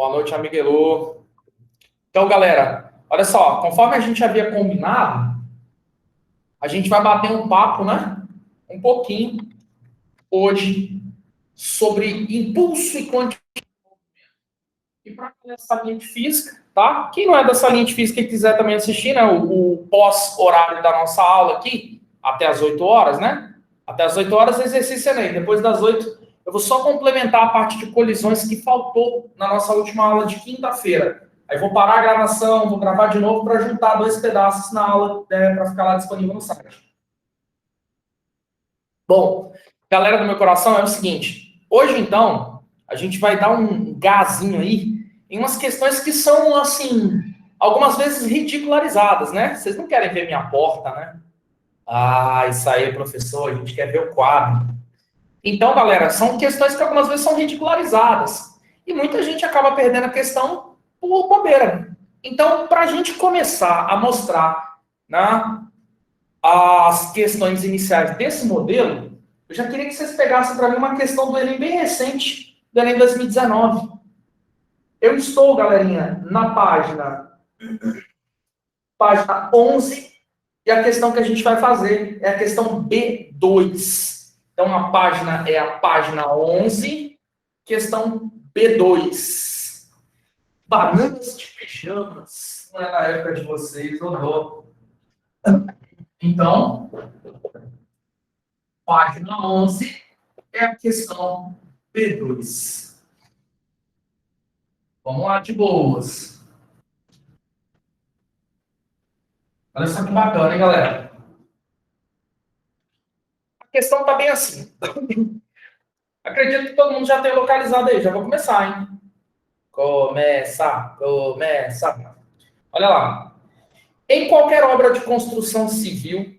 Boa noite, amigo Elô. Então, galera, olha só, conforme a gente havia combinado, a gente vai bater um papo, né? Um pouquinho hoje sobre impulso e quantidade. E para quem é dessa linha de física, tá? Quem não é dessa linha de física e quiser também assistir, né? O pós-horário da nossa aula aqui, até as 8 horas, né? Até as 8 horas, exercício é aí. Depois das 8, eu vou só complementar a parte de colisões que faltou na nossa última aula de quinta-feira. Aí vou parar a gravação, vou gravar de novo para juntar dois pedaços na aula, né, para ficar lá disponível no site. Bom, galera do meu coração, é o seguinte. Hoje, então, a gente vai dar um gazinho aí em umas questões que são, assim, algumas vezes ridicularizadas, né? Vocês não querem ver minha porta, né? Ah, isso aí, professor, a gente quer ver o quadro. Então, galera, são questões que algumas vezes são ridicularizadas. E muita gente acaba perdendo a questão por bobeira. Então, para a gente começar a mostrar, né, as questões iniciais desse modelo, eu já queria que vocês pegassem para mim uma questão do Enem bem recente, do Enem 2019. Eu estou, galerinha, na página 11, e a questão que a gente vai fazer é a questão B2. Então, a página é a página 11, questão B2. Bananas de pijamas. Não é na época de vocês, ou não. Então, página 11 é a questão B2. Vamos lá, de boas. Olha só que bacana, hein, galera? A questão está bem assim. Acredito que todo mundo já tem localizado aí. Já vou começar, hein? Começa. Olha lá. Em qualquer obra de construção civil,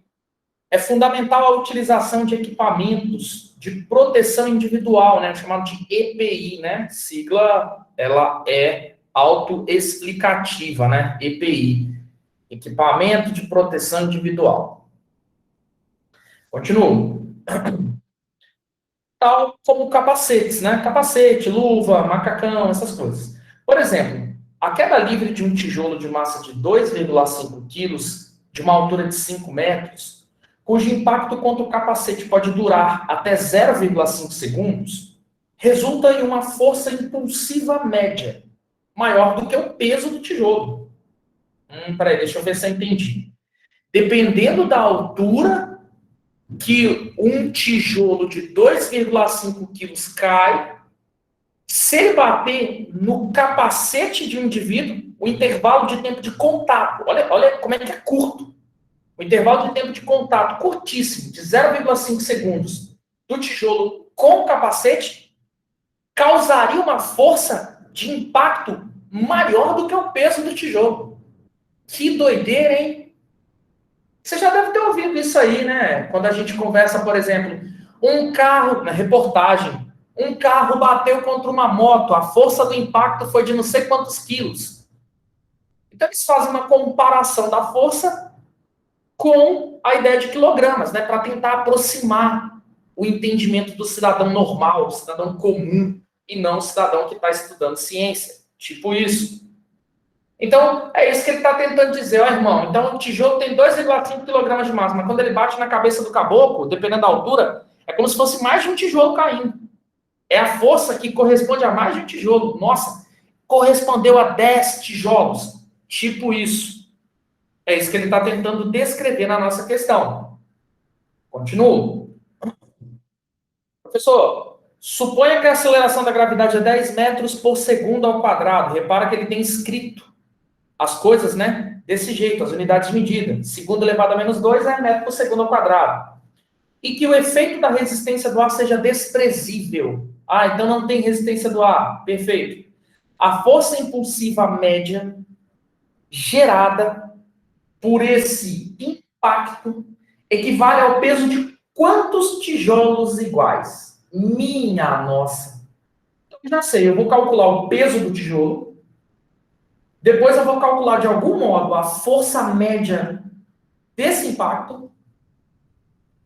é fundamental a utilização de equipamentos de proteção individual, né, chamado de EPI, né? Sigla, ela é autoexplicativa, né? EPI, equipamento de proteção individual. Continuo. Tal como capacetes, né? Capacete, luva, macacão, essas coisas. Por exemplo, a queda livre de um tijolo de massa de 2,5 quilos, de uma altura de 5 metros, cujo impacto contra o capacete pode durar até 0,5 segundos, resulta em uma força impulsiva média, maior do que o peso do tijolo. Peraí, deixa eu ver se eu entendi. Dependendo da altura que um tijolo de 2,5 quilos cai, se ele bater no capacete de um indivíduo, o intervalo de tempo de contato, olha como é que é curto. O intervalo de tempo de contato curtíssimo, de 0,5 segundos, do tijolo com o capacete, causaria uma força de impacto maior do que o peso do tijolo. Que doideira, hein? Você já deve ter ouvido isso aí, né? Quando a gente conversa, por exemplo, um carro, na reportagem, um carro bateu contra uma moto, a força do impacto foi de não sei quantos quilos. Então eles fazem uma comparação da força com a ideia de quilogramas, né? Para tentar aproximar o entendimento do cidadão normal, do cidadão comum, e não o cidadão que está estudando ciência. Tipo isso. Então, é isso que ele está tentando dizer, ó, irmão. Então, o tijolo tem 2,5 kg de massa, mas quando ele bate na cabeça do caboclo, dependendo da altura, é como se fosse mais de um tijolo caindo. É a força que corresponde a mais de um tijolo. Nossa, correspondeu a 10 tijolos. Tipo isso. É isso que ele está tentando descrever na nossa questão. Continuo. Professor, suponha que a aceleração da gravidade é 10 metros por segundo ao quadrado. Repara que ele tem escrito as coisas, né? Desse jeito, as unidades de medida. Segundo elevado a menos 2 é metro por segundo ao quadrado. E que o efeito da resistência do ar seja desprezível. Ah, então não tem resistência do ar. Perfeito. A força impulsiva média gerada por esse impacto equivale ao peso de quantos tijolos iguais? Minha nossa. Então, já sei, eu vou calcular o peso do tijolo. Depois eu vou calcular de algum modo a força média desse impacto.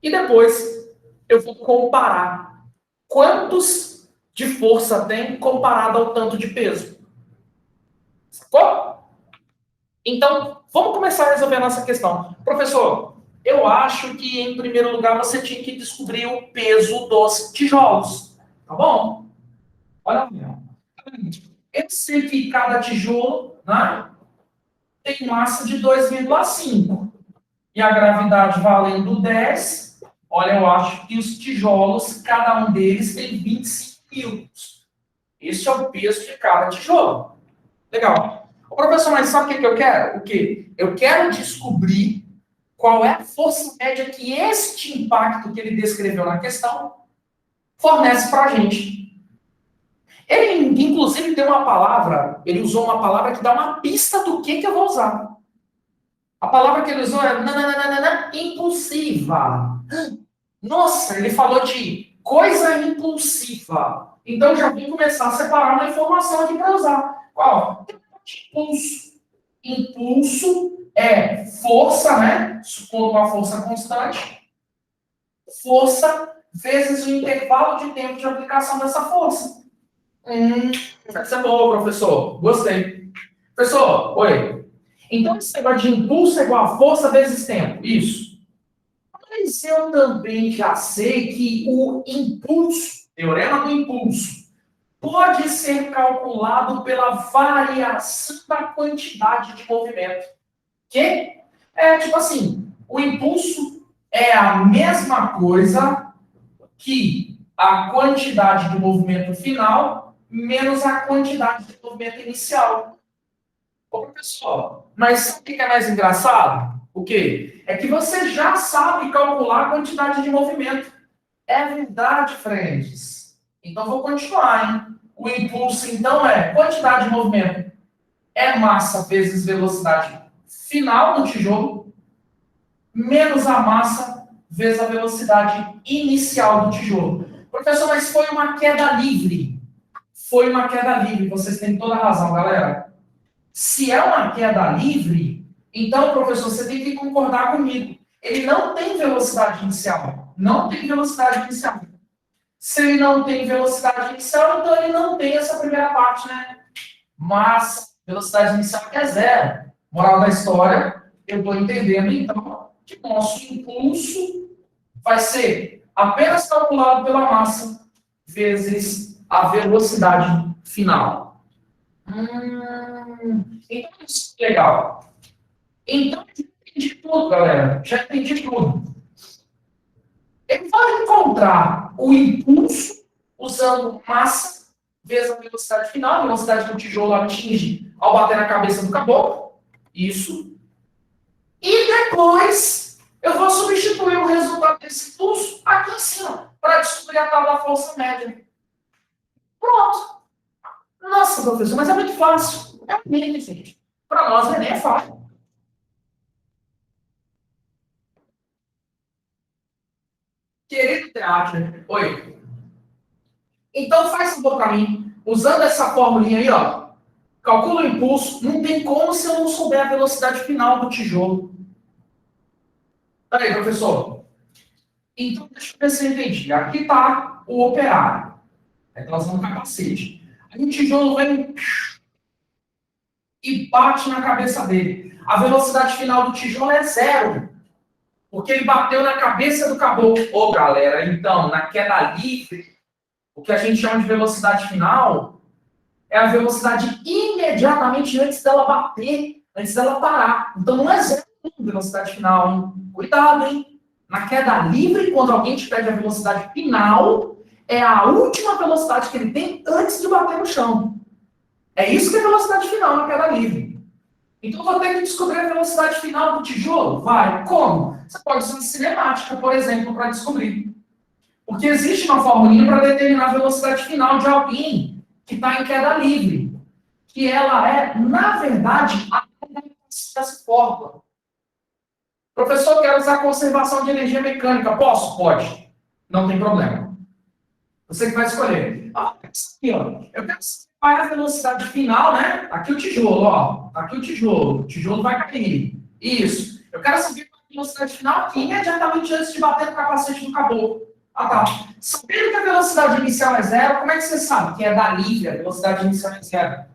E depois eu vou comparar quantos de força tem comparado ao tanto de peso. Sacou? Então, vamos começar a resolver a nossa questão. Professor, eu acho que, em primeiro lugar, você tinha que descobrir o peso dos tijolos. Tá bom? Olha, eu sei que cada tijolo, né, tem massa de 2,5. E a gravidade valendo 10, olha, eu acho que os tijolos, cada um deles tem 25 quilos. Esse é o peso de cada tijolo. Legal. Ô, professor, mas sabe o que eu quero? O quê? Eu quero descobrir qual é a força média que este impacto que ele descreveu na questão fornece para a gente. Ele, inclusive, tem uma palavra, ele usou uma palavra que dá uma pista do que eu vou usar. A palavra que ele usou é nananana, impulsiva. Nossa, ele falou de coisa impulsiva. Então, já vou começar a separar uma informação aqui para usar. Qual? Impulso. Impulso é força, né? Supondo uma força constante. Força vezes o intervalo de tempo de aplicação dessa força. Essa é boa, professor. Gostei. Professor, oi. Então, esse negócio de impulso é igual a força vezes tempo. Isso. Mas eu também já sei que o impulso, teorema do impulso, pode ser calculado pela variação da quantidade de movimento. Que é tipo assim, o impulso é a mesma coisa que a quantidade de movimento final menos a quantidade de movimento inicial. Ô, professor, mas sabe o que é mais engraçado? O quê? É que você já sabe calcular a quantidade de movimento. É verdade, friends. Então, vou continuar, hein? O impulso, então, é quantidade de movimento. É massa vezes velocidade final do tijolo, menos a massa vezes a velocidade inicial do tijolo. Professor, mas foi uma queda livre. Foi uma queda livre. Vocês têm toda a razão, galera. Se é uma queda livre, então, professor, você tem que concordar comigo. Ele não tem velocidade inicial. Não tem velocidade inicial. Se ele não tem velocidade inicial, então ele não tem essa primeira parte, né? Mas velocidade inicial é zero. Moral da história, eu estou entendendo, então, que o nosso impulso vai ser apenas calculado pela massa vezes a velocidade final. Então, isso é legal. Então, já entendi tudo, galera. Já entendi tudo. Ele vai encontrar o impulso usando massa vezes a velocidade final. A velocidade que o tijolo atinge ao bater na cabeça do caboclo. Isso. E depois, eu vou substituir o resultado desse impulso aqui em cima, para descobrir a tal da força média. Pronto. Nossa, professor, mas é muito fácil. É o Enem, gente. Para nós, o Enem é fácil. Querido teatro, oi. Então faz um favor para mim, usando essa formulinha aí, ó. Calcula o impulso, não tem como se eu não souber a velocidade final do tijolo. Peraí, professor. Então, deixa eu ver se eu entendi. Aqui está o operário. Está usando o capacete. Aí o tijolo vem e bate na cabeça dele. A velocidade final do tijolo é zero. Porque ele bateu na cabeça do caboclo. Ô, galera, então, na queda livre, o que a gente chama de velocidade final é a velocidade imediatamente antes dela bater, antes dela parar. Então não é zero velocidade final, hein? Cuidado, hein? Na queda livre, quando alguém te pede a velocidade final, é a última velocidade que ele tem antes de bater no chão. É isso que é velocidade final na queda livre. Então vou ter que descobrir a velocidade final do tijolo? Vai. Como? Você pode usar cinemática, por exemplo, para descobrir. Porque existe uma formulinha para determinar a velocidade final de alguém que está em queda livre. Que ela é, na verdade, a dessa fórmula. Professor, quero usar conservação de energia mecânica. Posso? Pode. Não tem problema. Você que vai escolher. Aqui, ó. Eu quero saber qual é a velocidade final, né? Aqui o tijolo, ó. Aqui o tijolo. O tijolo vai cair. Isso. Eu quero saber qual é a velocidade final aqui, imediatamente antes de bater no capacete do caboclo. Ah, tá. Sabendo que a velocidade inicial é zero, como é que você sabe que é da livre, a velocidade inicial é zero?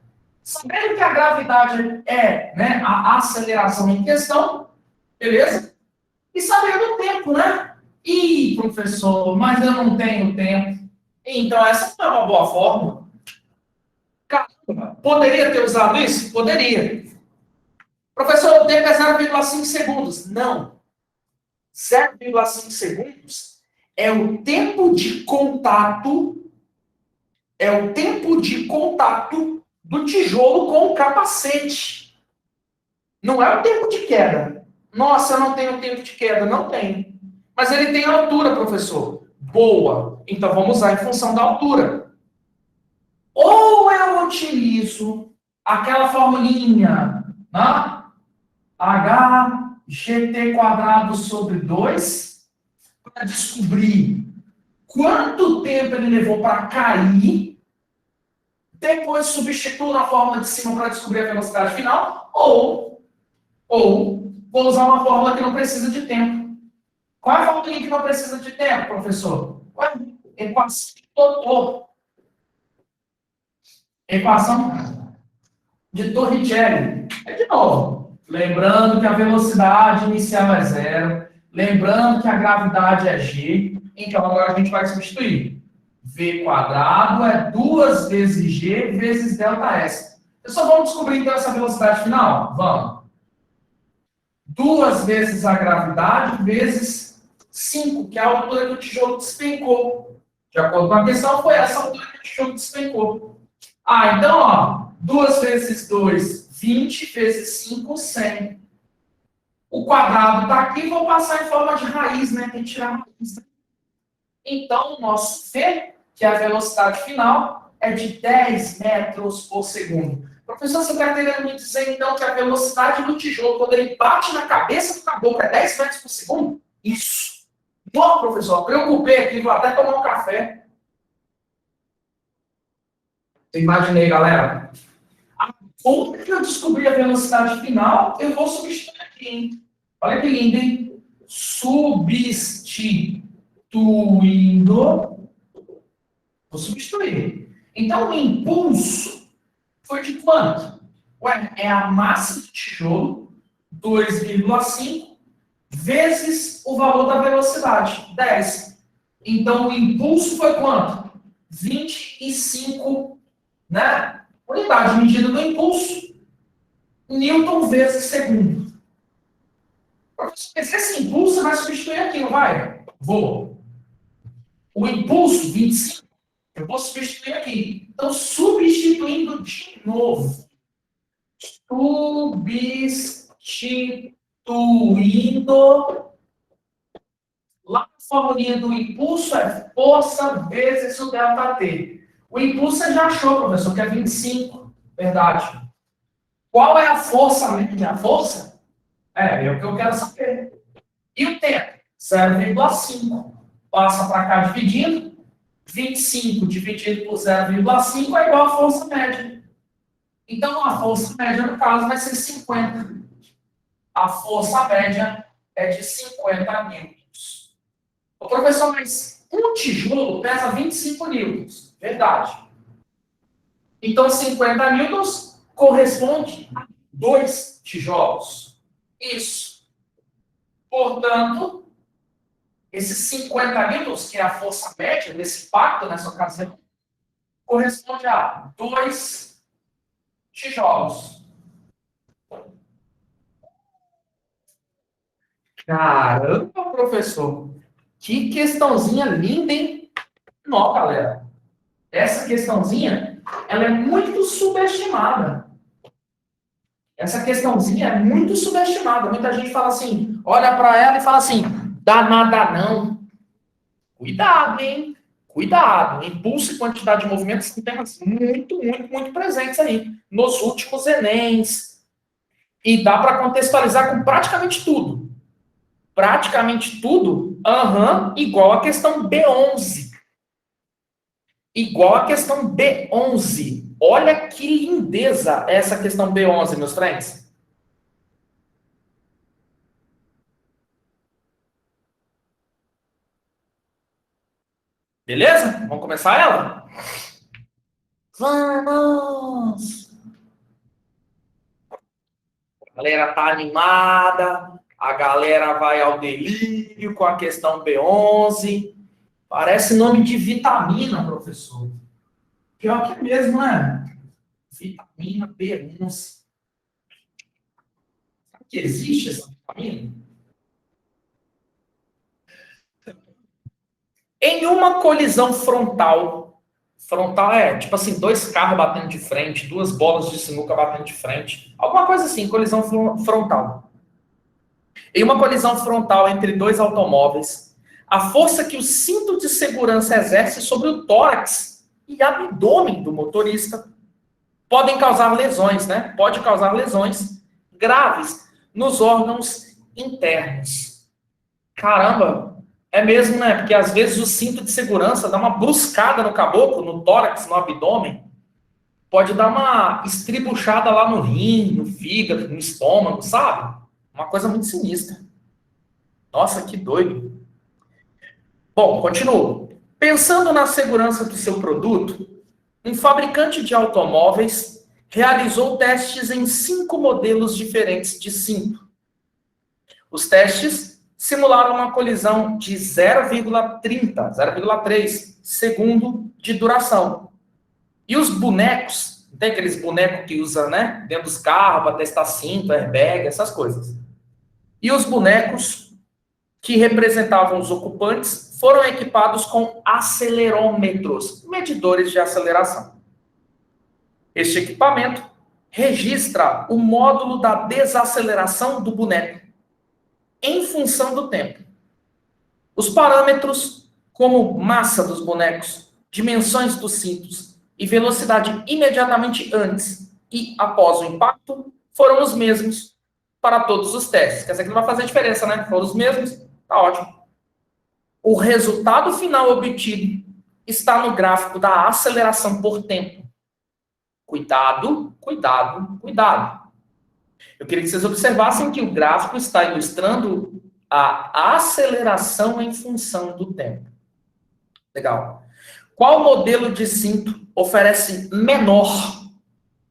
Sabendo que a gravidade é, né, a aceleração em questão, beleza? E sabendo o tempo, né? Ih, professor, mas eu não tenho tempo. Então, essa não é uma boa fórmula. Caramba, poderia ter usado isso? Poderia. Professor, o tempo é 0,5 segundos. Não. 0,5 segundos é o tempo de contato, do tijolo com o capacete. Não é o tempo de queda. Nossa, eu não tenho tempo de queda. Não tem. Mas ele tem altura, professor. Boa. Então vamos usar em função da altura. Ou eu utilizo aquela formulinha, né? HGT quadrado sobre 2 para descobrir quanto tempo ele levou para cair, depois substituo na fórmula de cima para descobrir a velocidade final, ou vou usar uma fórmula que não precisa de tempo. Qual é a fórmula que não precisa de tempo, professor? Ué, equação de Totô. Equação de Torricelli. É de novo. Lembrando que a velocidade inicial é zero. Lembrando que a gravidade é g. Então, agora a gente vai substituir. V quadrado é 2 vezes g vezes delta s. Pessoal, vamos descobrir então essa velocidade final? Vamos. 2 vezes a gravidade vezes 5, que é a altura que o tijolo despencou. De acordo com a questão, foi essa altura que o tijolo despencou. Ah, então, ó, 2 vezes 2, 20, vezes 5, 100. O quadrado está aqui, vou passar em forma de raiz, né? Tem que tirar a raiz. Então, o nosso V, que é a velocidade final, é de 10 metros por segundo. Professor, você está querendo me dizer, então, que a velocidade do tijolo, quando ele bate na cabeça do caboclo, é 10 metros por segundo? Isso. Bom, professor, preocupei aqui, vou até tomar um café. Eu imaginei, galera. Como que eu descobri a velocidade final, eu vou substituir aqui, hein? Olha que lindo, hein? Substituindo. Vou substituir. Então, o impulso foi de quanto? Ué, é a massa do tijolo, 2,5, vezes o valor da velocidade, 10. Então, o impulso foi quanto? 25, né? Unidade medida do impulso, Newton vezes segundo. Esse impulso vai substituir aqui, não vai? Vou. O impulso, 25, eu vou substituir aqui. Então, substituindo de novo. Substituindo. Lá na formulinha do impulso é força vezes o ΔT. O impulso você já achou, professor, que é 25. Verdade. Qual é a força média? A força? É o que eu quero saber. E o tempo? 0,5. Passa para cá dividindo. 25 dividido por 0,5 é igual à força média. Então, a força média, no caso, vai ser 50. A força média é de 50 newtons. Ô, professor, mas um tijolo pesa 25 newtons. Verdade. Então, 50 newtons corresponde a 2 tijolos. Isso. Portanto, esses 50 newtons, que é a força média desse impacto nessa ocasião, corresponde a 2 tijolos. Caramba, professor. Que questãozinha linda, hein? Não, galera. Essa questãozinha, ela é muito subestimada. Essa questãozinha é muito subestimada. Muita gente fala assim, olha para ela e fala assim, dá nada não. Cuidado, hein? Cuidado. Impulso e quantidade de movimentos são temas muito presentes aí nos últimos Enems. E dá para contextualizar com praticamente tudo. Praticamente tudo, igual a questão B11. Igual a questão B11. Olha que lindeza essa questão B11, meus friends. Beleza? Vamos começar ela? Vamos! galera tá animada, a galera vai ao delírio com a questão B11. Parece nome de vitamina, professor. Pior que é mesmo, né? Vitamina B11. Sabe que existe essa vitamina? Em uma colisão frontal é tipo assim, dois carros batendo de frente, duas bolas de sinuca batendo de frente, alguma coisa assim, colisão frontal. Em uma colisão frontal entre dois automóveis, a força que o cinto de segurança exerce sobre o tórax e abdômen do motorista podem causar lesões, né? Pode causar lesões graves nos órgãos internos. Caramba, é mesmo, né? Porque às vezes o cinto de segurança dá uma bruscada no caboclo, no tórax, no abdômen. Pode dar uma estribuchada lá no rim, no fígado, no estômago, sabe? Uma coisa muito sinistra. Nossa, que doido. Bom, continuo. Pensando na segurança do seu produto, um fabricante de automóveis realizou testes em 5 modelos diferentes de cinto. Os testes simularam uma colisão de 0,3 segundo de duração. E os bonecos, não tem aqueles bonecos que usa, né, dentro dos carros para testar cinto, airbag, essas coisas. E os bonecos que representavam os ocupantes foram equipados com acelerômetros, medidores de aceleração. Este equipamento registra o módulo da desaceleração do boneco em função do tempo. Os parâmetros, como massa dos bonecos, dimensões dos cintos e velocidade imediatamente antes e após o impacto, foram os mesmos para todos os testes. Quer dizer que não vai fazer diferença, né? Foram os mesmos, tá ótimo. O resultado final obtido está no gráfico da aceleração por tempo. Cuidado, cuidado, cuidado. Eu queria que vocês observassem que o gráfico está ilustrando a aceleração em função do tempo. Legal. Qual modelo de cinto oferece menor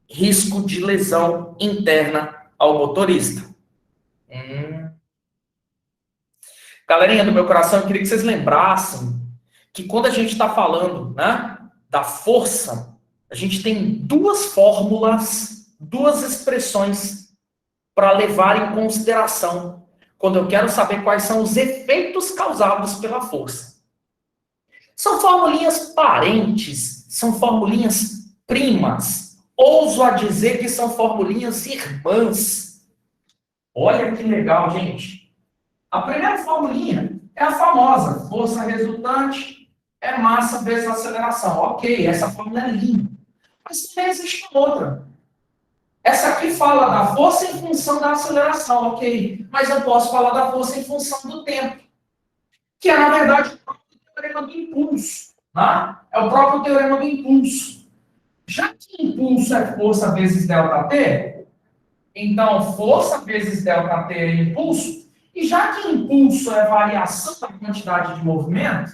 risco de lesão interna ao motorista? Galerinha do meu coração, eu queria que vocês lembrassem que quando a gente está falando, né, da força, a gente tem duas fórmulas, duas expressões para levar em consideração quando eu quero saber quais são os efeitos causados pela força. São formulinhas parentes, são formulinhas primas. Ouso a dizer que são formulinhas irmãs. Olha que legal, gente. A primeira formulinha é a famosa. Força resultante é massa vezes aceleração. Ok, essa fórmula é linda. Mas também existe outra. Essa aqui fala da força em função da aceleração, ok. Mas eu posso falar da força em função do tempo. Que é, na verdade, o próprio teorema do impulso. Né? É o próprio teorema do impulso. Já que impulso é força vezes ΔT, então força vezes ΔT é impulso, e já que impulso é variação da quantidade de movimento,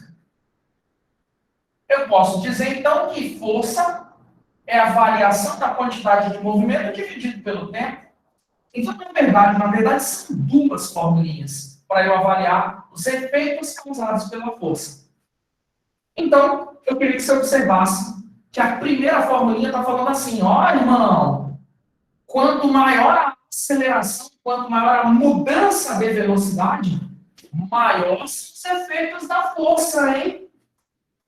eu posso dizer, então, que força é a variação da quantidade de movimento dividido pelo tempo. Então, na verdade, são duas formulinhas para eu avaliar os efeitos causados pela força. Então, eu queria que você observasse que a primeira formulinha está falando assim, ó, irmão, quanto maior a aceleração, quanto maior a mudança de velocidade, maior são os efeitos da força, hein?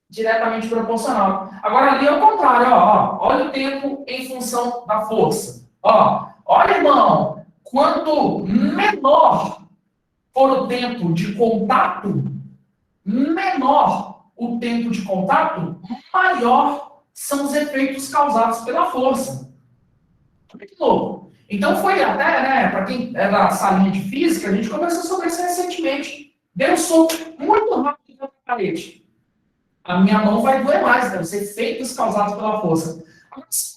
Diretamente proporcional. Agora, ali é o contrário, ó, olha o tempo em função da força. Ó, olha, irmão, quanto menor for o tempo de contato, menor o tempo de contato, maior são os efeitos causados pela força. Olha que louco. Então, foi até, né, para quem é da salinha de física, a gente conversou sobre isso recentemente. Deu um soco muito rápido na parede. A minha mão vai doer mais, né? Os efeitos causados pela força. Agora, se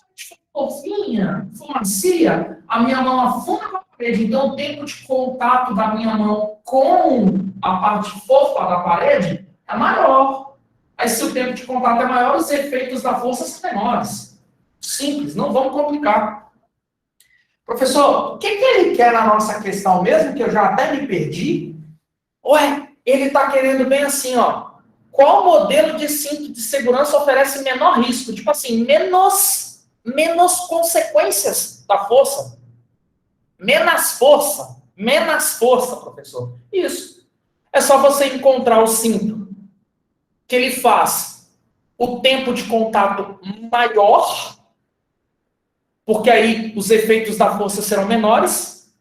for fofinha, for macia, a minha mão afunda na parede. Então, o tempo de contato da minha mão com a parte fofa da parede é maior. Aí, se o tempo de contato é maior, os efeitos da força são menores. Simples, não vamos complicar. Professor, o que ele quer na nossa questão mesmo, que eu já até me perdi? Ué, ele está querendo bem assim, ó. Qual modelo de cinto de segurança oferece menor risco? Tipo assim, menos consequências da força. Menos força, professor. Isso. É só você encontrar o cinto que ele faz o tempo de contato maior, porque aí os efeitos da força serão menores,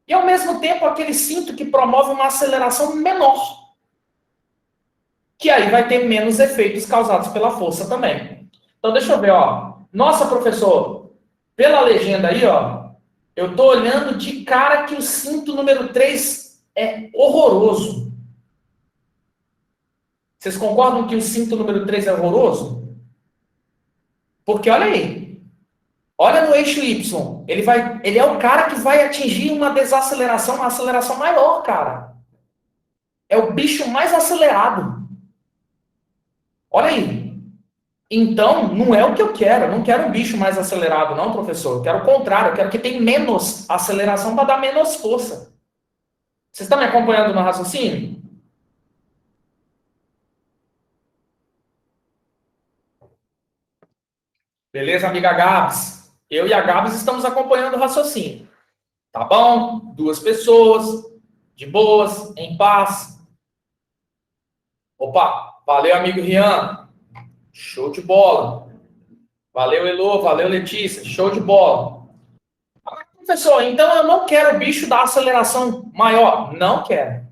e ao mesmo tempo aquele cinto que promove uma aceleração menor, que aí vai ter menos efeitos causados pela força também. Então deixa eu ver, ó. Nossa, professor, pela legenda aí, ó, eu tô olhando de cara que o cinto número 3 é horroroso. Vocês concordam que o cinto número 3 é horroroso? Porque olha aí, olha no eixo Y, ele é o cara que vai atingir uma desaceleração, uma aceleração maior, cara. É o bicho mais acelerado. Olha aí. Então, não é o que eu quero. Eu não quero um bicho mais acelerado, não, professor. Eu quero o contrário. Eu quero que tenha menos aceleração para dar menos força. Vocês estão me acompanhando no raciocínio? Beleza, amiga Gabs? Eu e a Gabs estamos acompanhando o raciocínio. Tá bom? Duas pessoas, de boas, em paz. Opa, valeu, amigo Rian. Show de bola. Valeu, Elô. Valeu, Letícia. Show de bola. Professor, então eu não quero o bicho da aceleração maior. Não quero.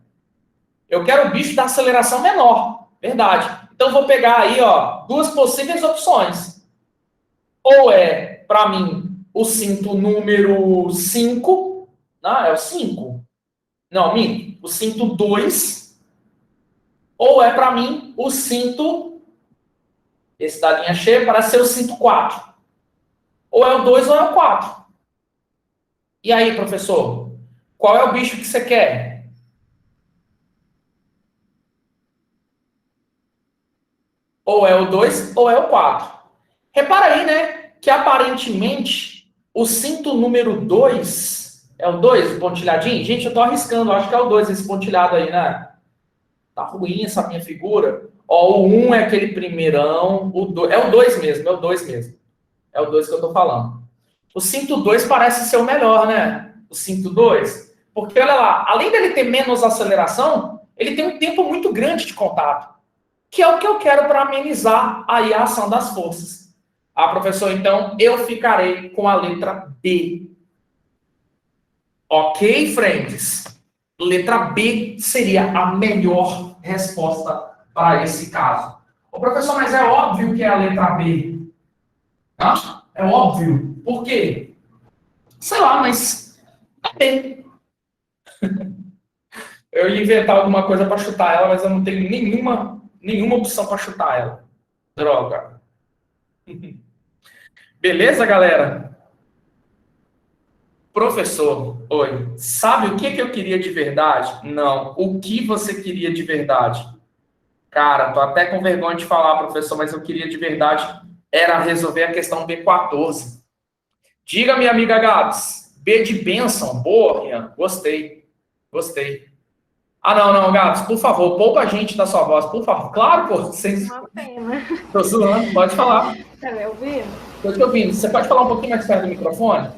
Eu quero o bicho da aceleração menor. Verdade. Então vou pegar aí, ó, duas possíveis opções. Ou é, para mim, o cinto número 5. Não, é o 5. Não, minto. O cinto 2. Ou é, para mim, o cinto... Esse da linha cheia parece ser o cinto 4. Ou é o 2 ou é o 4. E aí, professor? Qual é o bicho que você quer? Ou é o 2 ou é o 4. Repara aí, né? Que aparentemente o cinto número 2 é o 2, o pontilhadinho? Gente, eu tô arriscando, eu acho que é o 2 esse pontilhado aí, né? Tá ruim essa minha figura. Ó, o 1 é aquele primeirão, o 2, é o 2 mesmo, é o 2 mesmo. É o 2 que eu tô falando. O cinto 2 parece ser o melhor, né? O cinto 2. Porque, olha lá, além dele ter menos aceleração, ele tem um tempo muito grande de contato, que é o que eu quero para amenizar aí a ação das forças. Ah, professor, então eu ficarei com a letra B. Ok, friends? Letra B seria a melhor resposta para esse caso. Ô, professor, mas é óbvio que é a letra B. Tá? É óbvio. Por quê? Sei lá, mas é B. Eu ia inventar alguma coisa para chutar ela, mas eu não tenho nenhuma opção para chutar ela. Droga. Beleza, galera? Professor, oi. Sabe o que eu queria de verdade? Não. O que você queria de verdade? Cara, tô até com vergonha de falar, professor, mas eu queria de verdade era resolver a questão B14. Diga, minha amiga Gabs. B de bênção. Boa, Rian. Gostei. Gostei. Ah, não, Gabs, por favor, poupa a gente da sua voz, por favor. Claro, pô. Vocês... Uma pena. Tô zoando, pode falar. Tá me ouvindo? Tô te ouvindo. Você pode falar um pouquinho mais perto do microfone?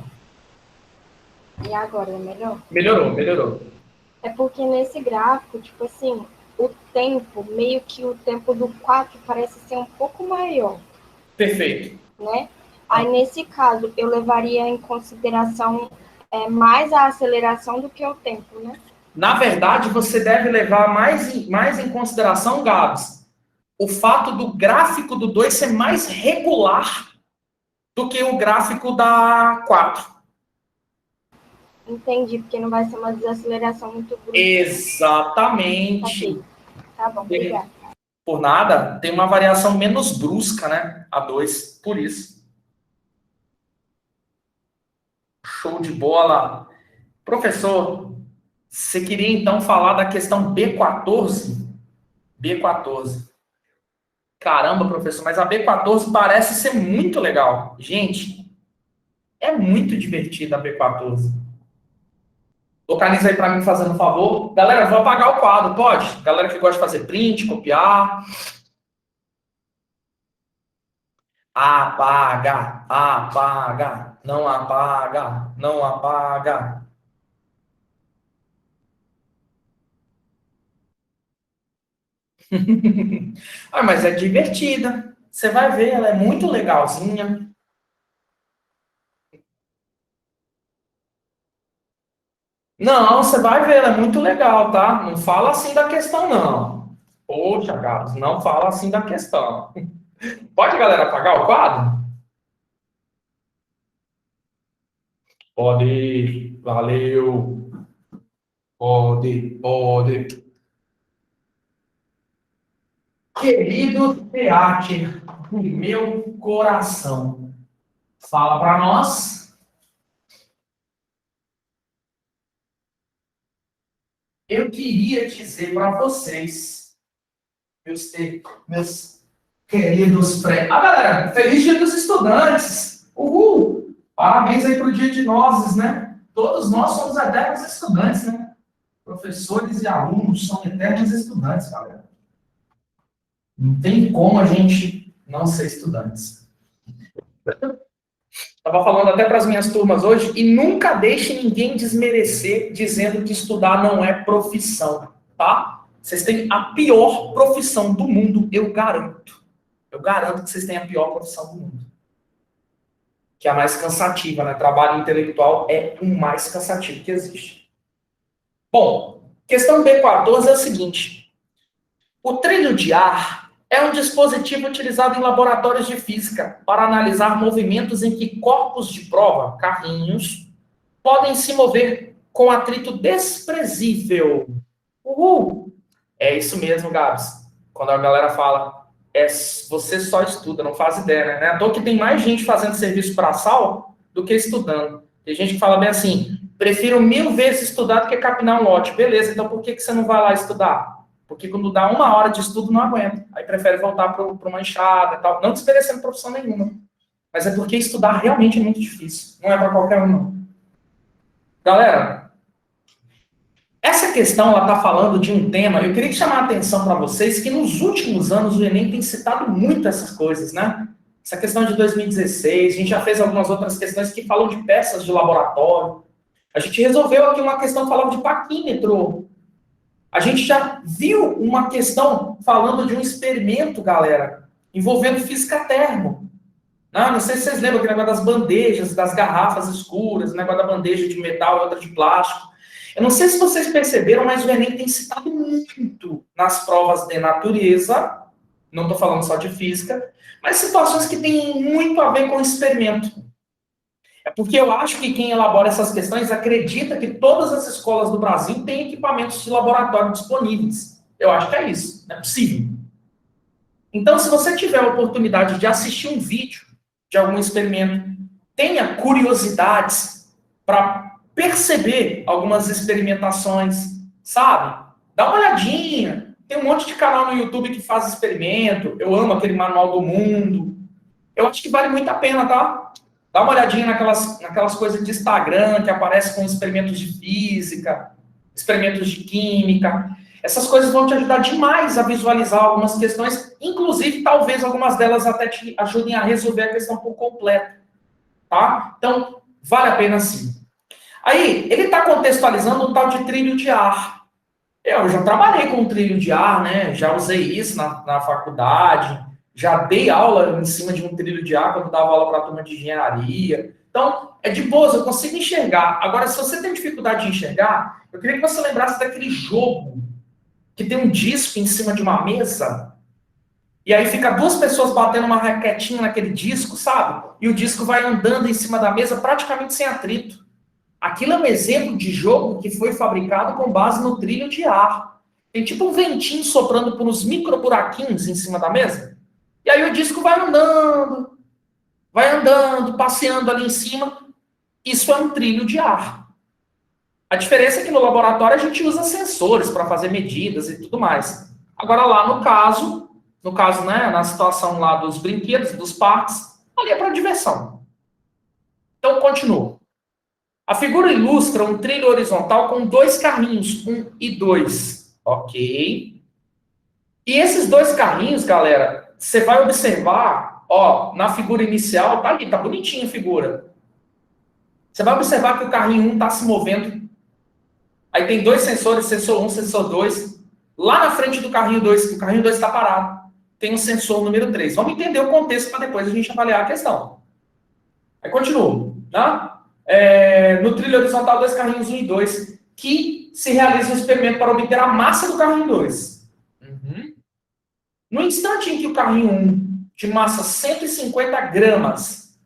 E agora, é melhor? Melhorou. É porque nesse gráfico, tipo assim, o tempo, meio que o tempo do 4 parece ser um pouco maior, Perfeito. né? Aí, nesse caso, eu levaria em consideração mais a aceleração do que o tempo, né? Na verdade, você deve levar mais em consideração, Gabs, o fato do gráfico do 2 ser mais regular do que o gráfico da 4. Entendi, porque não vai ser uma desaceleração muito brusca. Exatamente. Ok. Tá bom, obrigada. Por nada, tem uma variação menos brusca, né? A 2, por isso. Show de bola. Professor, você queria então falar da questão B14? B14. Caramba, professor, mas a B14 parece ser muito legal. Gente, É muito divertida a B14. Localiza aí para mim, fazendo um favor. Galera, eu vou apagar o quadro, pode? Galera que gosta de fazer print, copiar. Apaga, apaga, não apaga, não apaga. Ah, mas é divertida. Você vai ver, ela é muito legalzinha. Não, você vai ver, ela é muito legal, tá? Não fala assim da questão, não. Poxa, Carlos, não fala assim da questão. Pode, galera, apagar o quadro? Pode, valeu. Pode, pode. Querido teatro do meu coração, fala para nós. Eu queria dizer para vocês, meus queridos pré... Ah, galera, feliz dia dos estudantes! Uhul! Parabéns aí para o dia de nós, né? Todos nós somos eternos estudantes, né? Professores e alunos são eternos estudantes, galera. Não tem como a gente não ser estudantes. Estava falando até para as minhas turmas hoje, e nunca deixe ninguém desmerecer dizendo que estudar não é profissão, tá? Vocês têm a pior profissão do mundo, eu garanto. Eu garanto que vocês têm a pior profissão do mundo. Que é a mais cansativa, né? Trabalho intelectual é o mais cansativo que existe. Bom, questão B14 é a seguinte. O trilho de ar é um dispositivo utilizado em laboratórios de física para analisar movimentos em que corpos de prova, carrinhos, podem se mover com atrito desprezível. Uhul! É isso mesmo, Gabs. Quando a galera fala, você só estuda, não faz ideia, né? À toa que tem mais gente fazendo serviço braçal do que estudando. Tem gente que fala bem assim, prefiro 1000 vezes estudar do que capinar um lote. Beleza, então por que você não vai lá estudar? Porque quando dá 1 hora de estudo, não aguenta. Aí prefere voltar para uma enxada e tal. Não desmerecendo profissão nenhuma. Mas é porque estudar realmente é muito difícil. Não é para qualquer um, não. Galera, essa questão, ela está falando de um tema, eu queria chamar a atenção para vocês que nos últimos anos o Enem tem citado muito essas coisas, né? Essa questão de 2016, a gente já fez algumas outras questões que falam de peças de laboratório. A gente resolveu aqui uma questão falando de paquímetro. A gente já viu uma questão falando de um experimento, galera, envolvendo física termo. Não sei se vocês lembram aquele negócio das bandejas, das garrafas escuras, o negócio da bandeja de metal e outra de plástico. Eu não sei se vocês perceberam, mas o Enem tem citado muito nas provas de natureza, não estou falando só de física, mas situações que têm muito a ver com o experimento. É porque eu acho que quem elabora essas questões acredita que todas as escolas do Brasil têm equipamentos de laboratório disponíveis. Eu acho que é isso, não é possível. Então, se você tiver a oportunidade de assistir um vídeo de algum experimento, tenha curiosidades para perceber algumas experimentações, sabe? Dá uma olhadinha. Tem um monte de canal no YouTube que faz experimento. Eu amo aquele Manual do Mundo. Eu acho que vale muito a pena, tá? Dá uma olhadinha naquelas coisas de Instagram que aparecem com experimentos de física, experimentos de química. Essas coisas vão te ajudar demais a visualizar algumas questões, inclusive, talvez algumas delas até te ajudem a resolver a questão por completo, tá? Então, vale a pena sim. Aí, ele está contextualizando um tal de trilho de ar. Eu já trabalhei com trilho de ar, né? Já usei isso na faculdade, já dei aula em cima de um trilho de ar quando dava aula para a turma de engenharia. Então, é de boa, eu consigo enxergar. Agora, se você tem dificuldade de enxergar, eu queria que você lembrasse daquele jogo que tem um disco em cima de uma mesa, e aí fica 2 pessoas batendo uma raquetinha naquele disco, sabe? E o disco vai andando em cima da mesa praticamente sem atrito. Aquilo é um exemplo de jogo que foi fabricado com base no trilho de ar. Tem tipo um ventinho soprando por uns micro buraquinhos em cima da mesa. E aí o disco vai andando, passeando ali em cima. Isso é um trilho de ar. A diferença é que no laboratório a gente usa sensores para fazer medidas e tudo mais. Agora lá no caso, né, na situação lá dos brinquedos, dos parques, ali é para diversão. Então, continuo. A figura ilustra um trilho horizontal com 2 carrinhos, 1 e 2. Ok. E esses 2 carrinhos, galera, você vai observar, ó, na figura inicial, tá ali, tá bonitinha a figura. Você vai observar que o carrinho 1 está se movendo. Aí tem 2 sensores, sensor 1, sensor 2. Lá na frente do carrinho 2, o carrinho 2 está parado, tem um sensor número 3. Vamos entender o contexto para depois a gente avaliar a questão. Aí continuo, tá? No trilho horizontal, 2 carrinhos 1 e 2, que se realiza um experimento para obter a massa do carrinho 2. No instante em que o carrinho 1, de massa 150 gramas,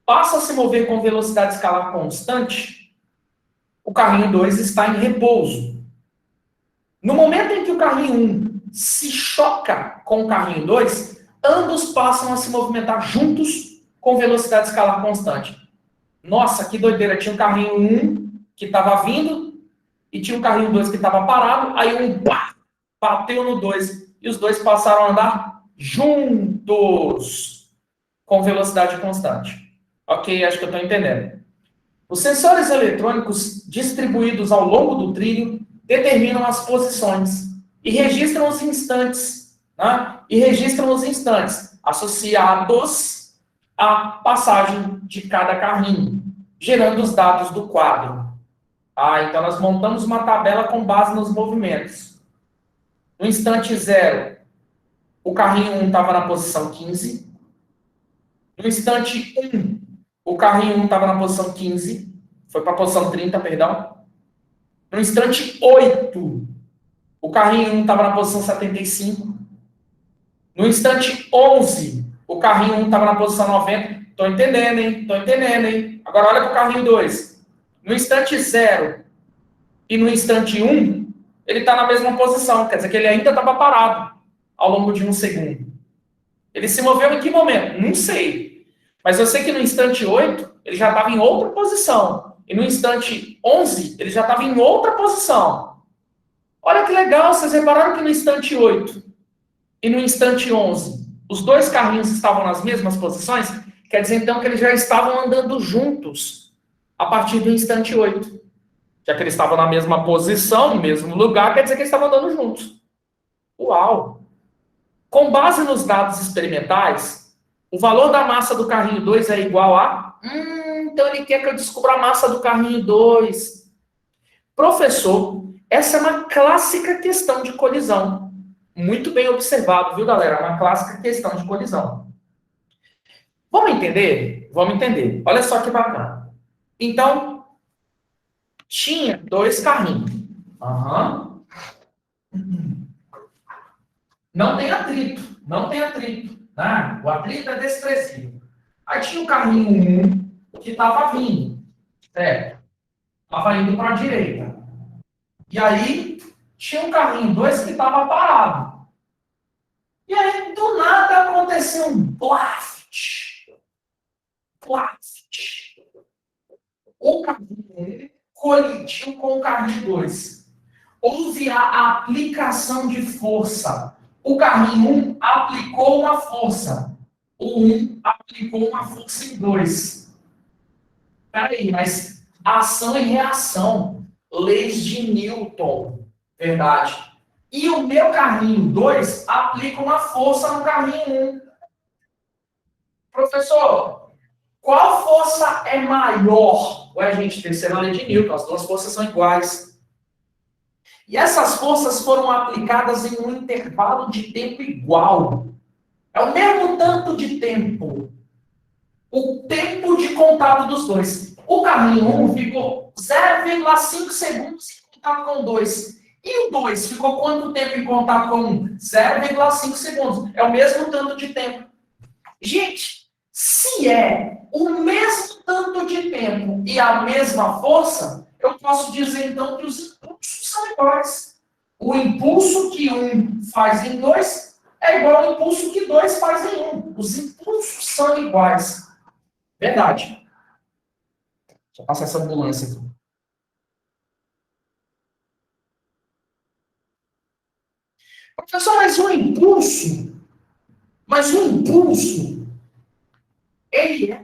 passa a se mover com velocidade escalar constante, o carrinho 2 está em repouso. No momento em que o carrinho 1 se choca com o carrinho 2, ambos passam a se movimentar juntos com velocidade escalar constante. Nossa, que doideira. Tinha um carrinho 1 que estava vindo e tinha um carrinho 2 que estava parado. Aí um bateu no 2 e os dois passaram a andar juntos com velocidade constante. Ok, acho que eu estou entendendo. Os sensores eletrônicos distribuídos ao longo do trilho determinam as posições e registram os instantes, né? Associados à passagem de cada carrinho, gerando os dados do quadro. Então nós montamos uma tabela com base nos movimentos. No instante 0, o carrinho 1 estava na posição 15. No instante 1, o carrinho 1 estava na posição 15. Foi para a posição 30, perdão. No instante 8, o carrinho 1 estava na posição 75. No instante 11, o carrinho 1 estava na posição 90. Estou entendendo, hein? Agora olha para o carrinho 2. No instante 0 e no instante 1, ele está na mesma posição. Quer dizer que ele ainda estava parado ao longo de 1 segundo. Ele se moveu em que momento? Não sei. Mas eu sei que no instante 8, ele já estava em outra posição. E no instante 11, ele já estava em outra posição. Olha que legal, vocês repararam que no instante 8 e no instante 11, os 2 carrinhos estavam nas mesmas posições? Quer dizer, então, que eles já estavam andando juntos a partir do instante 8. Já que eles estavam na mesma posição, no mesmo lugar, quer dizer que eles estavam andando juntos. Uau! Com base nos dados experimentais, o valor da massa do carrinho 2 é igual a... então ele quer que eu descubra a massa do carrinho 2. Professor, essa é uma clássica questão de colisão. Muito bem observado, viu, galera? É uma clássica questão de colisão. Vamos entender? Vamos entender. Olha só que bacana. Então, tinha 2 carrinhos. Não tem atrito. Né? O atrito é desprezível. Aí tinha o carrinho 1 que estava vindo. Certo? Estava indo para a direita. E aí, tinha um carrinho 2 que estava parado. E aí, do nada, aconteceu um blast. O carrinho 1 colidiu com o carrinho 2. Houve a aplicação de força. O carrinho 1 aplicou uma força. O 1 aplicou uma força em 2. Peraí, mas ação e reação. Leis de Newton. Verdade. E o meu carrinho 2 aplica uma força no carrinho 1. Professor, qual força é maior? Ué, gente, terceira lei de Newton. As 2 forças são iguais. E essas forças foram aplicadas em um intervalo de tempo igual. É o mesmo tanto de tempo. O tempo de contato dos 2. O carrinho 1 ficou 0,5 segundos em contato com o 2. E o 2 ficou quanto tempo em contato com 1? 0,5 segundos. É o mesmo tanto de tempo. Gente, se é o mesmo tanto de tempo e a mesma força, eu posso dizer então que os impulsos são iguais. O impulso que 1 faz em 2 é igual ao impulso que 2 faz em 1. Os impulsos são iguais. Verdade. Deixa eu passar essa ambulância aqui. Professor, mas o impulso, ele é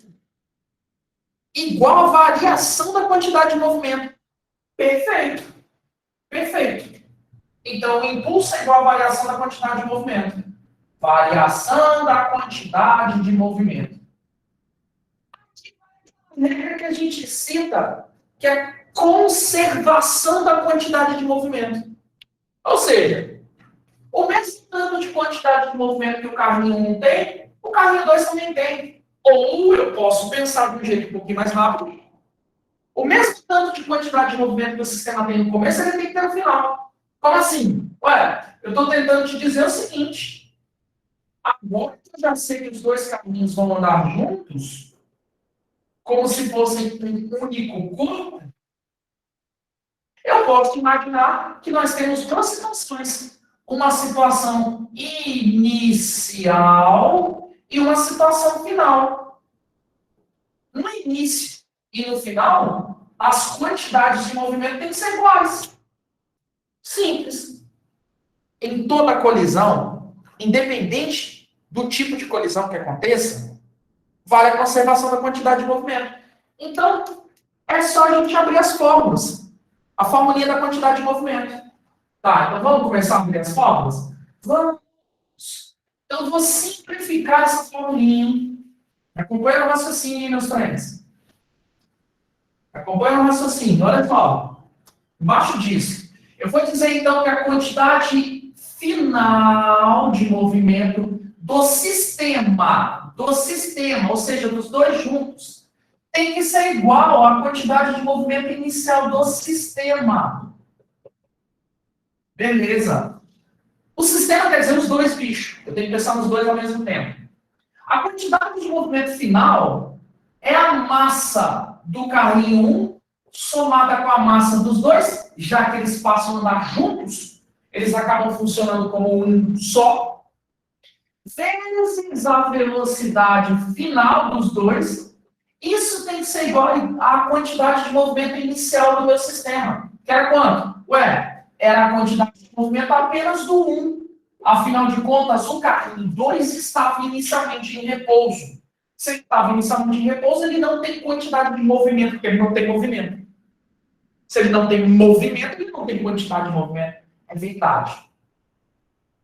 igual a variação da quantidade de movimento. Perfeito. Perfeito. Então, o impulso é igual a variação da quantidade de movimento. Variação da quantidade de movimento. A regra que a gente cita, que é conservação da quantidade de movimento. Ou seja, o mesmo tanto de quantidade de movimento que o carrinho 1 tem, o carrinho 2 também tem. Ou eu posso pensar de um jeito um pouquinho mais rápido. O mesmo tanto de quantidade de movimento que o sistema tem no começo, ele tem que ter no final. Como assim? Ué, eu estou tentando te dizer o seguinte. Agora que eu já sei que os dois caminhos vão andar juntos, como se fossem um único corpo, eu posso imaginar que nós temos duas situações. Uma situação inicial e uma situação final. No início e no final, as quantidades de movimento têm que ser iguais. Simples. Em toda colisão, independente do tipo de colisão que aconteça, vale a conservação da quantidade de movimento. Então, é só a gente abrir as fórmulas. A formulinha da quantidade de movimento. Tá, então vamos começar a abrir as fórmulas? Vamos. Então, eu vou simplificar essa formulinha. Acompanha o raciocínio, meus friends. Acompanha o raciocínio. Olha só. Embaixo disso, eu vou dizer, então, que a quantidade final de movimento do sistema, ou seja, dos dois juntos, tem que ser igual à quantidade de movimento inicial do sistema. Beleza. O sistema quer dizer os dois bichos. Eu tenho que pensar nos dois ao mesmo tempo. A quantidade de movimento final é a massa do carrinho 1 somada com a massa dos dois, já que eles passam a andar juntos, eles acabam funcionando como um só, vezes a velocidade final dos dois. Isso tem que ser igual à quantidade de movimento inicial do meu sistema. Que era quanto? Ué, era a quantidade de movimento apenas do 1. Afinal de contas, o carrinho 2 estava inicialmente em repouso. Se ele estava inicialmente em repouso, ele não tem quantidade de movimento, porque ele não tem movimento. Se ele não tem movimento, ele não tem quantidade de movimento. É verdade.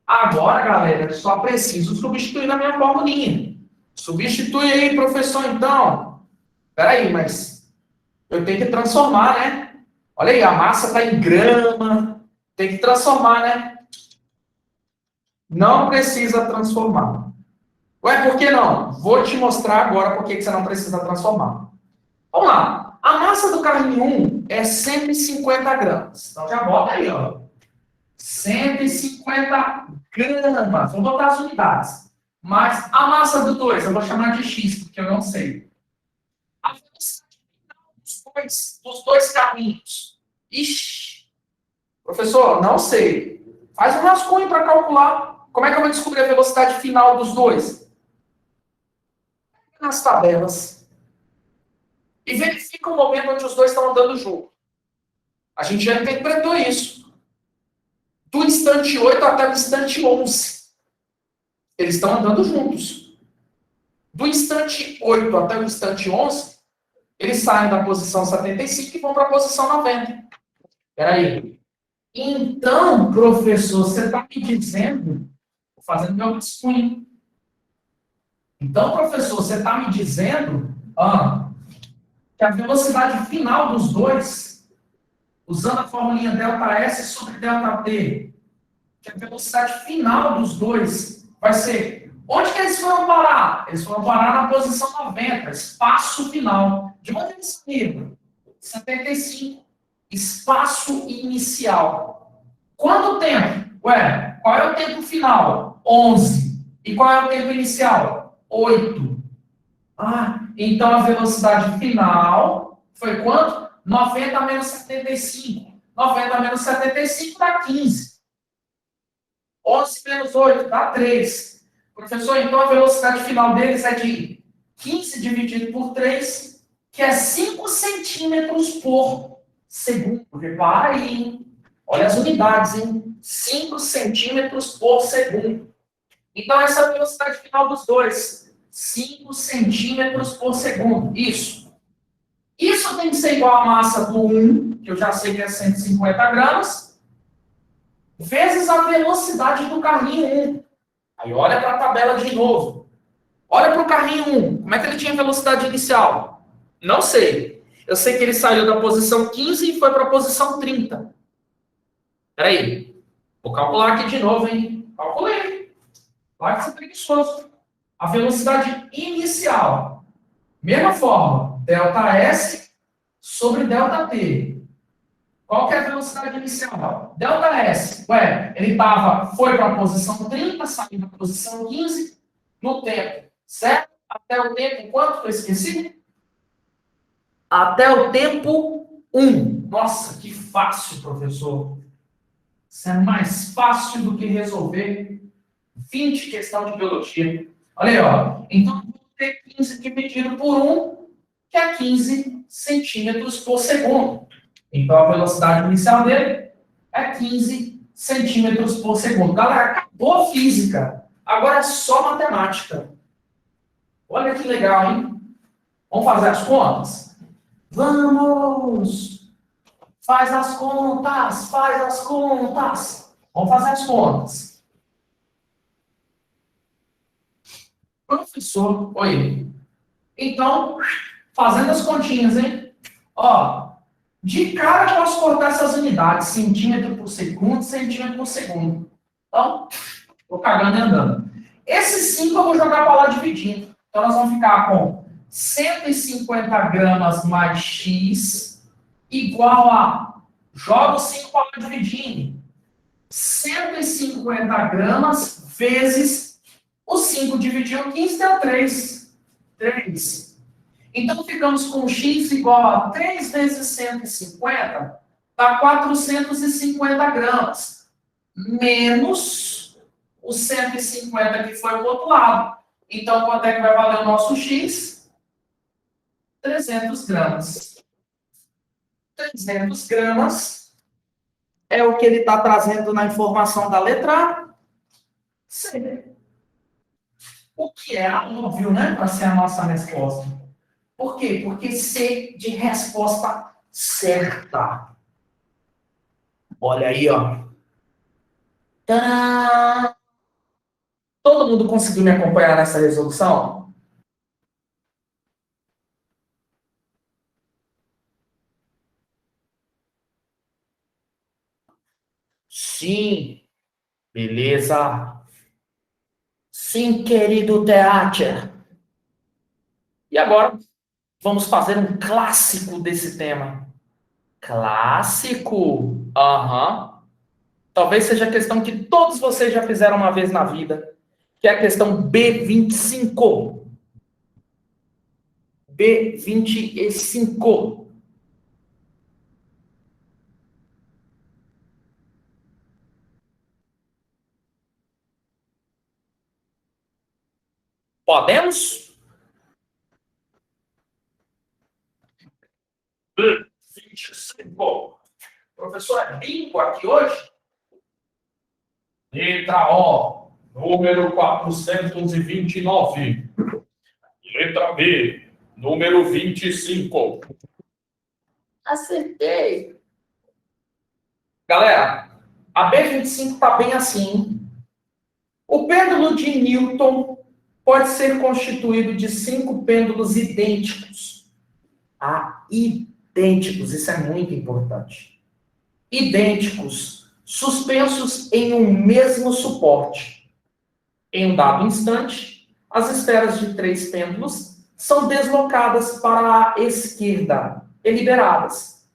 Agora, galera, eu só preciso substituir na minha formulinha. Substitui aí, professor, então. Peraí, mas eu tenho que transformar, né? Olha aí, a massa está em grama. Tem que transformar, né? Não precisa transformar. Ué, por que não? Vou te mostrar agora por que você não precisa transformar. Vamos lá. A massa do carrinho 1 é 150 gramas. Então já bota aí, ó. 150 gramas. Vou botar as unidades. Mas a massa do 2, eu vou chamar de X, porque eu não sei. A velocidade final dos dois caminhos. Ixi. Professor, não sei. Faz um rascunho para calcular. Como é que eu vou descobrir a velocidade final dos dois? Nas tabelas. E verifica o momento onde os dois estão andando junto. A gente já interpretou isso. Do instante 8 até o instante 11. Eles estão andando juntos. Do instante 8 até o instante 11, eles saem da posição 75 e vão para a posição 90. Espera aí. Então, professor, você está me dizendo... Estou fazendo meu rascunho. Então, professor, você está me dizendo que a velocidade final dos dois, usando a formulinha ΔS sobre ΔT, que a velocidade final dos dois vai ser... Onde que eles foram parar? Eles foram parar na posição 90, espaço final. De onde eles saíram? 75. Espaço inicial. Quanto tempo? Ué, qual é o tempo final? 11. E qual é o tempo inicial? 8. Então a velocidade final foi quanto? 90 menos 75. 90 menos 75 dá 15. 11 menos 8 dá 3. Professor, então a velocidade final deles é de 15 dividido por 3, que é 5 centímetros por segundo. Repara aí, hein? Olha as unidades, hein? 5 centímetros por segundo. Então, essa é a velocidade final dos dois. 5 centímetros por segundo. Isso. Isso tem que ser igual à massa do 1, que eu já sei que é 150 gramas, vezes a velocidade do carrinho 1. Aí olha para a tabela de novo. Olha para o carrinho 1. Como é que ele tinha velocidade inicial? Não sei. Eu sei que ele saiu da posição 15 e foi para a posição 30. Espera aí. Vou calcular aqui de novo, hein? Calculei. Vai que você é preguiçoso. A velocidade inicial. Mesma forma. ΔS sobre ΔT. Qual que é a velocidade inicial? ΔS. Ué, ele foi para a posição 30, saiu da posição 15 no tempo. Certo? Até o tempo quanto que eu esqueci? Até o tempo 1. Nossa, que fácil, professor. Isso é mais fácil do que resolver 20 questão de biologia. Olha aí, ó. Então, vou ter 15 dividido por 1, que é 15 centímetros por segundo. Então, a velocidade inicial dele é 15 centímetros por segundo. Galera, acabou a física. Agora é só matemática. Olha que legal, hein? Vamos fazer as contas? Vamos! Faz as contas! Faz as contas! Vamos fazer as contas. Professor, oi. Então, fazendo as continhas, hein? Ó, de cara eu posso cortar essas unidades, centímetro por segundo, centímetro por segundo. Então, tô cagando e andando. Esses 5 eu vou jogar para lá dividindo. Então, nós vamos ficar com 150 gramas mais x igual a... Joga o 5 para lá dividindo. 150 gramas vezes o 5 dividido em 15 deu 3. 3. Então, ficamos com x igual a 3 vezes 150, dá 450 gramas. Menos o 150 que foi para o outro lado. Então, quanto é que vai valer o nosso x? 300 gramas. 300 gramas é o que ele está trazendo na informação da letra C. O que é óbvio, né? Para ser a nossa resposta. Por quê? Porque C de resposta certa. Olha aí, ó. Tadã! Todo mundo conseguiu me acompanhar nessa resolução? Sim. Beleza. Sim, querido teacher. E agora, vamos fazer um clássico desse tema. Clássico? Aham. Talvez seja a questão que todos vocês já fizeram uma vez na vida, que é a questão B25. B25. Podemos? B25. Professor, é bingo aqui hoje? Letra O, número 429. Letra B, número 25. Acertei. Galera, a B25 está bem assim. O pêndulo de Newton pode ser constituído de 5 pêndulos idênticos. Idênticos, isso é muito importante. Idênticos, suspensos em um mesmo suporte. Em um dado instante, as esferas de 3 pêndulos são deslocadas para a esquerda e liberadas,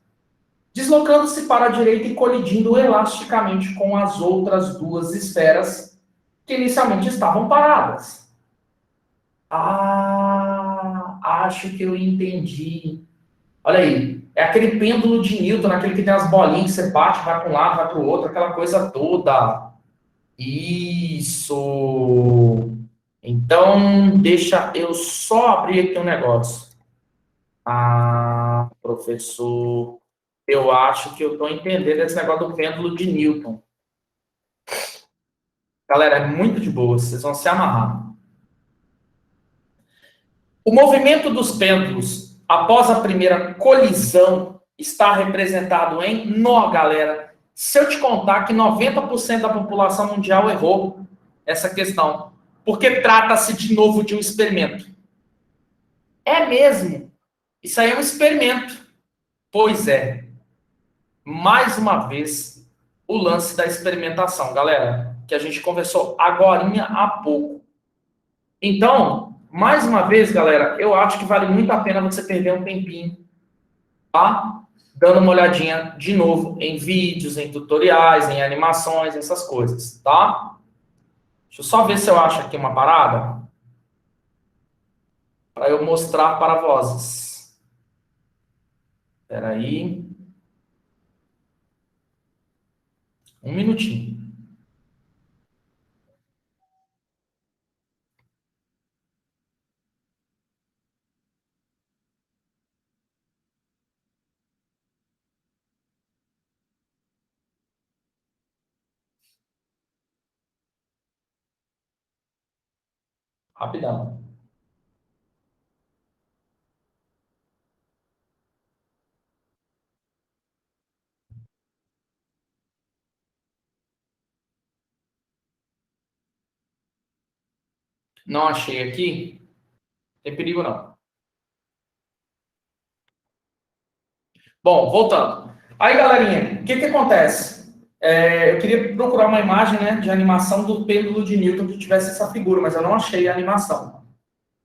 deslocando-se para a direita e colidindo elasticamente com as outras 2 esferas que inicialmente estavam paradas. Acho que eu entendi. Olha aí, é aquele pêndulo de Newton, aquele que tem as bolinhas que você bate, vai para um lado, vai para o outro, aquela coisa toda. Isso. Então, deixa eu só abrir aqui um negócio. Professor, eu acho que eu estou entendendo esse negócio do pêndulo de Newton. Galera, é muito de boa, vocês vão se amarrar. O movimento dos pêndulos após a primeira colisão, está representado em nó, galera. Se eu te contar que 90% da população mundial errou essa questão, porque trata-se de novo de um experimento. É mesmo. Isso aí é um experimento. Pois é. Mais uma vez, o lance da experimentação, galera, que a gente conversou agorinha há pouco. Então, mais uma vez, galera, eu acho que vale muito a pena você perder um tempinho, tá? Dando uma olhadinha de novo em vídeos, em tutoriais, em animações, essas coisas, tá? Deixa eu só ver se eu acho aqui uma parada para eu mostrar para vozes. Espera aí. Um minutinho. Rapidão. Não achei aqui. Não tem perigo, não. Bom, voltando. Aí, galerinha, o que acontece? Eu queria procurar uma imagem, né, de animação do pêndulo de Newton que tivesse essa figura, mas eu não achei a animação.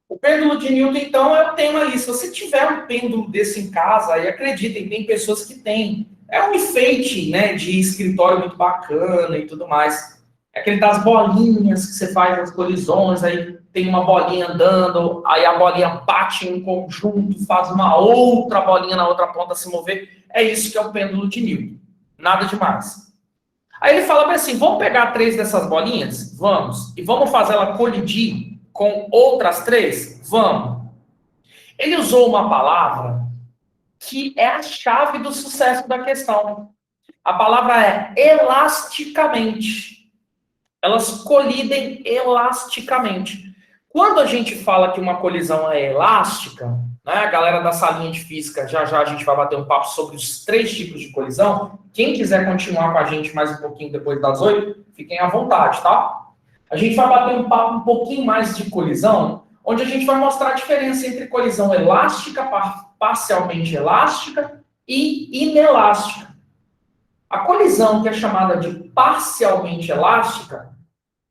O pêndulo de Newton, então, é o tema ali. Se você tiver um pêndulo desse em casa, aí acreditem, tem pessoas que têm. É um enfeite, né, de escritório muito bacana e tudo mais. É aquele das bolinhas que você faz as colisões, aí tem uma bolinha andando, aí a bolinha bate em um conjunto, faz uma outra bolinha na outra ponta se mover. É isso que é o pêndulo de Newton. Nada demais. Aí ele fala assim, vamos pegar 3 dessas bolinhas? Vamos. E vamos fazer ela colidir com outras 3? Vamos. Ele usou uma palavra que é a chave do sucesso da questão. A palavra é elasticamente. Elas colidem elasticamente. Quando a gente fala que uma colisão é elástica, né, a galera da salinha de física, já já a gente vai bater um papo sobre os 3 tipos de colisão. Quem quiser continuar com a gente mais um pouquinho depois das 8, fiquem à vontade, tá? A gente vai bater um papo um pouquinho mais de colisão, onde a gente vai mostrar a diferença entre colisão elástica, parcialmente elástica e inelástica. A colisão que é chamada de parcialmente elástica,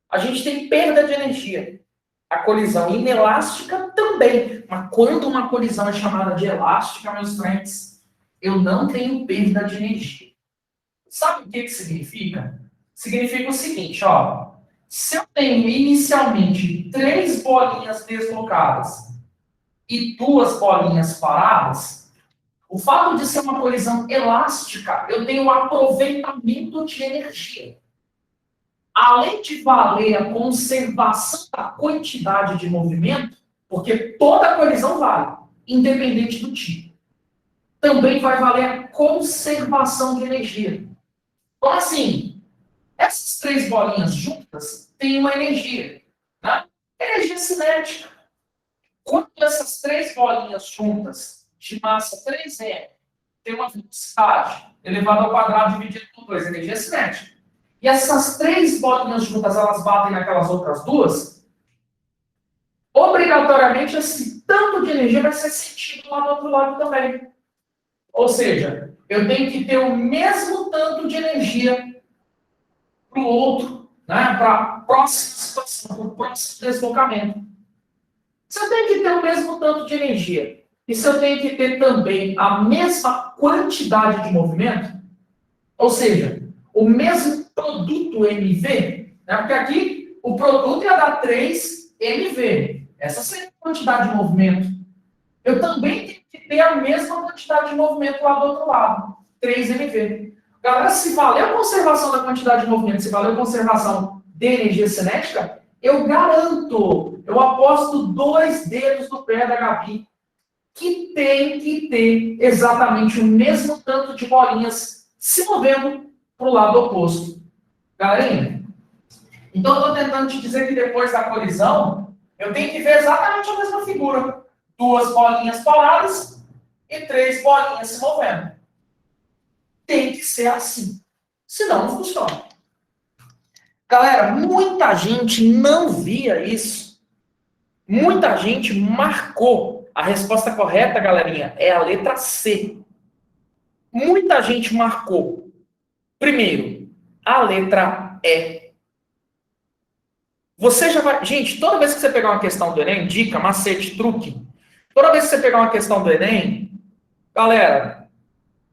a gente tem perda de energia. A colisão inelástica também. Mas quando uma colisão é chamada de elástica, meus friends, eu não tenho perda de energia. Sabe o que significa? Significa o seguinte, ó. Se eu tenho inicialmente 3 bolinhas deslocadas e 2 bolinhas paradas, o fato de ser uma colisão elástica, eu tenho um aproveitamento de energia. Além de valer a conservação da quantidade de movimento, porque toda colisão vale, independente do tipo, também vai valer a conservação de energia. Então, assim, essas 3 bolinhas juntas têm uma energia, né? Energia cinética. Quando essas 3 bolinhas juntas, de massa 3M, têm uma velocidade elevada ao quadrado dividido por 2, energia cinética, e essas 3 bolinhas juntas, elas batem naquelas outras 2, obrigatoriamente esse tanto de energia vai ser sentido lá do outro lado também. Ou seja, eu tenho que ter o mesmo tanto de energia para o outro, né, para a próxima situação, para o próximo deslocamento. Se eu tenho que ter o mesmo tanto de energia, e se eu tenho que ter também a mesma quantidade de movimento, ou seja, o mesmo produto MV, né, porque aqui o produto ia dar 3 MV. Essa seria a quantidade de movimento. Eu também tenho que ter a mesma quantidade de movimento lá do outro lado, 3 MV. Galera, se valeu a conservação da quantidade de movimento, se valeu a conservação de energia cinética, eu garanto, eu aposto 2 dedos no pé da Gabi, que tem que ter exatamente o mesmo tanto de bolinhas se movendo para o lado oposto. Galerinha, então eu estou tentando te dizer que depois da colisão, eu tenho que ver exatamente a mesma figura. 2 bolinhas paradas, e 3 bolinhas se movendo. Tem que ser assim. Senão não funciona. Galera, muita gente não via isso. Muita gente marcou. A resposta correta, galerinha, é a letra C. Muita gente marcou. Primeiro, a letra E. Você já vai... Gente, toda vez que você pegar uma questão do Enem, dica, macete, truque. Toda vez que você pegar uma questão do Enem, galera,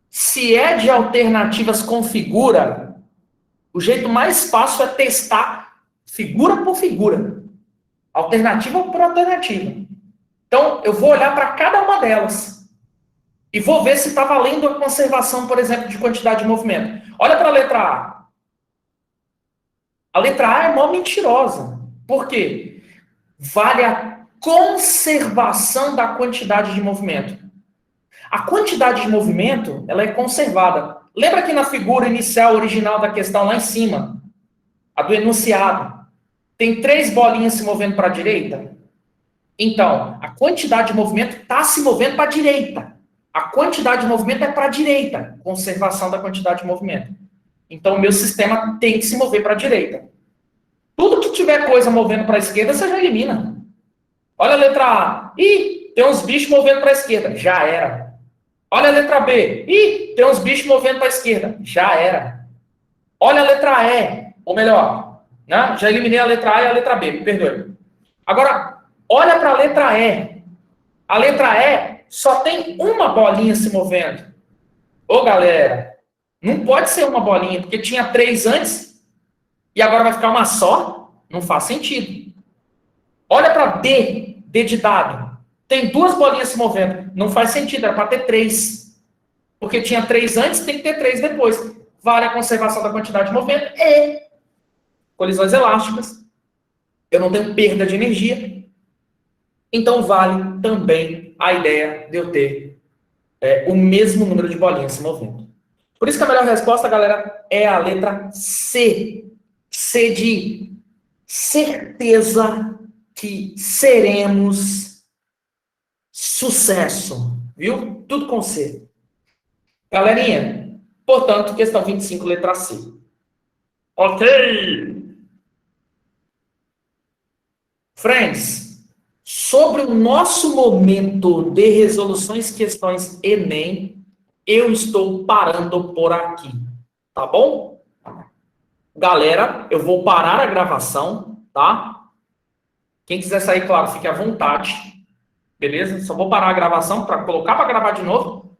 se é de alternativas com figura, o jeito mais fácil é testar figura por figura. Alternativa por alternativa. Então, eu vou olhar para cada uma delas. E vou ver se está valendo a conservação, por exemplo, de quantidade de movimento. Olha para a letra A. A letra A é mó mentirosa. Por quê? Vale a conservação da quantidade de movimento. A quantidade de movimento, ela é conservada. Lembra que na figura inicial, original da questão, lá em cima, a do enunciado, tem 3 bolinhas se movendo para a direita? Então, a quantidade de movimento está se movendo para a direita. A quantidade de movimento é para a direita. Conservação da quantidade de movimento. Então, o meu sistema tem que se mover para a direita. Tudo que tiver coisa movendo para a esquerda, você já elimina. Olha a letra A. Ih, tem uns bichos movendo para a esquerda. Já era. Olha a letra B. Ih, tem uns bichos movendo para a esquerda. Já era. Olha a letra E. Ou melhor, né? Já eliminei a letra A e a letra B. Me perdoe. Agora, olha para a letra E. A letra E só tem uma bolinha se movendo. Ô, galera, não pode ser uma bolinha, porque tinha 3 antes e agora vai ficar uma só? Não faz sentido. Olha para D, D de dado. Tem 2 bolinhas se movendo. Não faz sentido, era para ter 3. Porque tinha 3 antes, tem que ter 3 depois. Vale a conservação da quantidade de movimento e colisões elásticas. Eu não tenho perda de energia. Então vale também a ideia de eu ter o mesmo número de bolinhas se movendo. Por isso que a melhor resposta, galera, é a letra C. C de certeza que seremos sucesso. Viu? Tudo com C. Galerinha, portanto, questão 25, letra C. Ok. Friends, sobre o nosso momento de resoluções questões Enem, eu estou parando por aqui. Tá bom? Galera, eu vou parar a gravação, tá? Quem quiser sair, claro, fique à vontade. Beleza? Só vou parar a gravação para colocar para gravar de novo.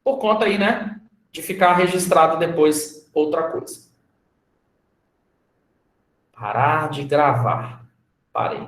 Por conta aí, né? De ficar registrado depois outra coisa. Parar de gravar. Parei.